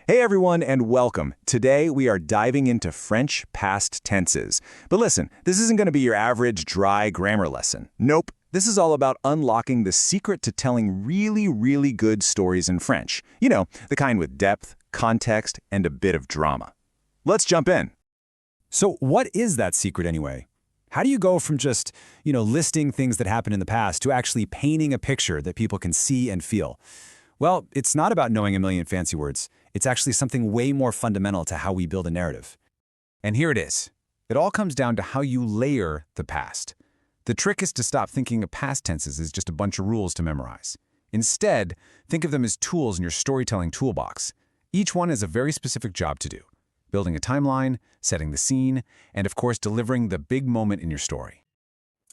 Hey everyone, and welcome. Today we are diving into French past tenses. But listen, this isn't going to be your average dry grammar lesson. Nope. This is all about unlocking the secret to telling really, really good stories in French. You know, the kind with depth, context, and a bit of drama. Let's jump in. So what is that secret anyway? How do you go from just, listing things that happened in the past to actually painting a picture that people can see and feel? Well, it's not about knowing a million fancy words. It's actually something way more fundamental to how we build a narrative. And here it is. It all comes down to how you layer the past. The trick is to stop thinking of past tenses as just a bunch of rules to memorize. Instead, think of them as tools in your storytelling toolbox. Each one has a very specific job to do: building a timeline, setting the scene, and of course, delivering the big moment in your story.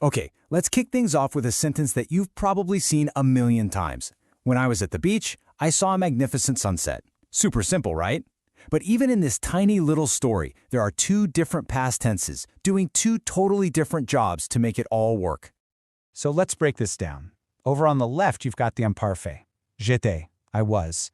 Okay, let's kick things off with a sentence that you've probably seen a million times. When I was at the beach, I saw a magnificent sunset. Super simple, right? But even in this tiny little story, there are two different past tenses doing two totally different jobs to make it all work. So let's break this down. Over on the left, you've got the imparfait. J'étais, I was.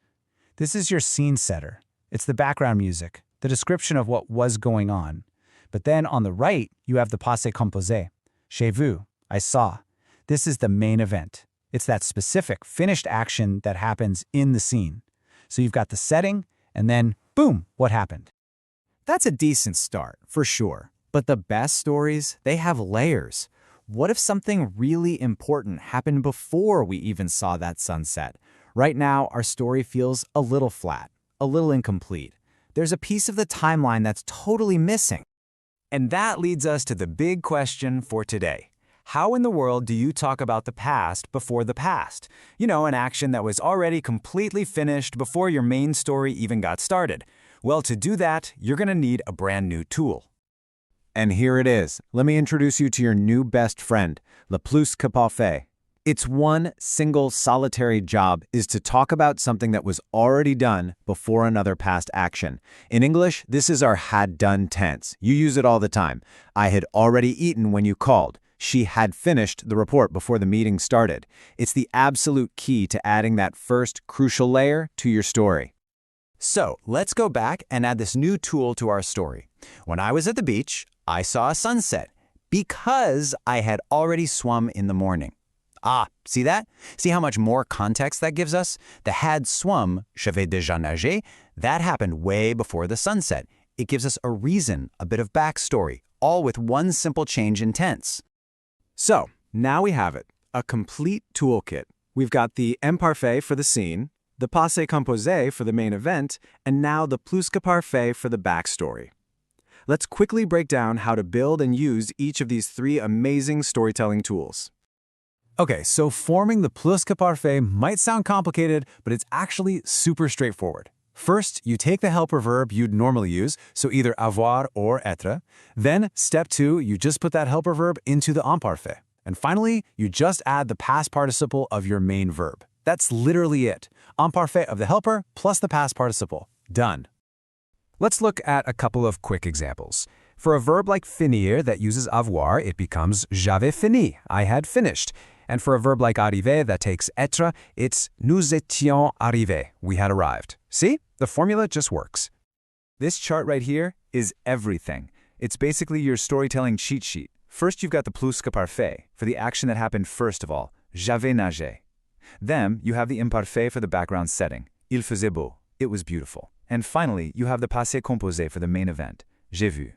This is your scene setter. It's the background music, the description of what was going on. But then on the right, you have the passé composé. J'ai vu, I saw. This is the main event. It's that specific, finished action that happens in the scene. So you've got the setting, and then, boom, what happened? That's a decent start, for sure. But the best stories, they have layers. What if something really important happened before we even saw that sunset? Right now, our story feels a little flat, a little incomplete. There's a piece of the timeline that's totally missing. And that leads us to the big question for today. How in the world do you talk about the past before the past? An action that was already completely finished before your main story even got started. Well, to do that, you're going to need a brand new tool. And here it is. Let me introduce you to your new best friend, le plus-que-parfait. Its one single solitary job is to talk about something that was already done before another past action. In English, this is our had done tense. You use it all the time. I had already eaten when you called. She had finished the report before the meeting started. It's the absolute key to adding that first crucial layer to your story. So let's go back and add this new tool to our story. When I was at the beach, I saw a sunset because I had already swum in the morning. See that? See how much more context that gives us? The had swum, j'avais déjà nagé, that happened way before the sunset. It gives us a reason, a bit of backstory, all with one simple change in tense. So, now we have it, a complete toolkit. We've got the imparfait for the scene, the passé composé for the main event, and now the plus-que-parfait for the backstory. Let's quickly break down how to build and use each of these three amazing storytelling tools. Okay, so forming the plus-que-parfait might sound complicated, but it's actually super straightforward. First, you take the helper verb you'd normally use, so either avoir or être. Then, step 2, you just put that helper verb into the imparfait. And finally, you just add the past participle of your main verb. That's literally it. Imparfait of the helper plus the past participle. Done. Let's look at a couple of quick examples. For a verb like finir that uses avoir, it becomes j'avais fini, I had finished. And for a verb like arriver that takes être, it's nous étions arrivés, we had arrived. See? The formula just works. This chart right here is everything. It's basically your storytelling cheat sheet. First, you've got the plus-que-parfait for the action that happened first of all, j'avais nagé. Then, you have the imparfait for the background setting, il faisait beau, it was beautiful. And finally, you have the passé composé for the main event, j'ai vu.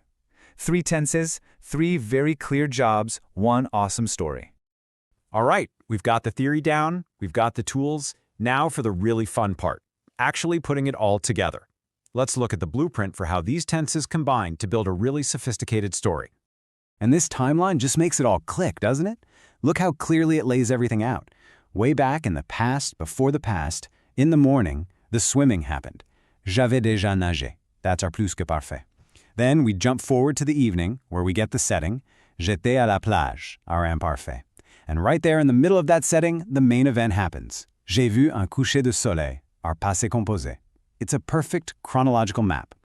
3 tenses, 3 very clear jobs, 1 awesome story. All right, we've got the theory down, we've got the tools. Now for the really fun part, actually putting it all together. Let's look at the blueprint for how these tenses combine to build a really sophisticated story. And this timeline just makes it all click, doesn't it? Look how clearly it lays everything out. Way back in the past, before the past, in the morning, the swimming happened. J'avais déjà nagé. That's our plus-que-parfait. Then we jump forward to the evening, where we get the setting. J'étais à la plage, our imparfait. And right there in the middle of that setting, the main event happens. J'ai vu un coucher de soleil, our passé composé. It's a perfect chronological map.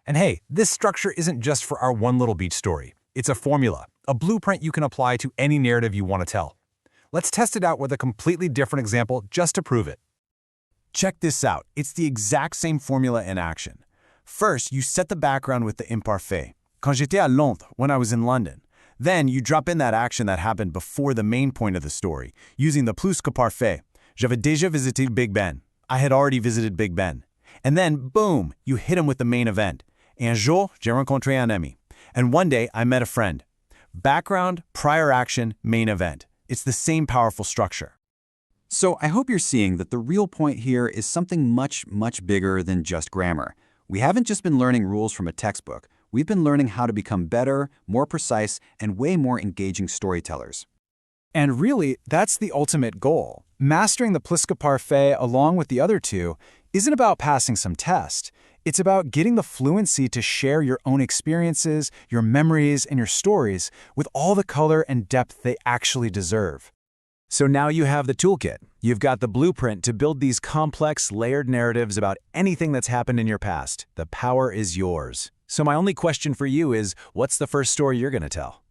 And hey, this structure isn't just for our one little beach story. It's a formula, a blueprint you can apply to any narrative you want to tell. Let's test it out with a completely different example just to prove it. Check this out. It's the exact same formula in action. First, you set the background with the imparfait. Quand j'étais à Londres, when I was in London. Then, you drop in that action that happened before the main point of the story, using the plus-que-parfait. J'avais déjà visité Big Ben. I had already visited Big Ben. And then, boom, you hit him with the main event. Un jour, j'ai rencontré un ami. And one day, I met a friend. Background, prior action, main event. It's the same powerful structure. So I hope you're seeing that the real point here is something much, much bigger than just grammar. We haven't just been learning rules from a textbook. We've been learning how to become better, more precise, and way more engaging storytellers. And really, that's the ultimate goal. Mastering the Plus-que-parfait along with the other two isn't about passing some test. It's about getting the fluency to share your own experiences, your memories, and your stories with all the color and depth they actually deserve. So now you have the toolkit. You've got the blueprint to build these complex, layered narratives about anything that's happened in your past. The power is yours. So my only question for you is, what's the first story you're going to tell?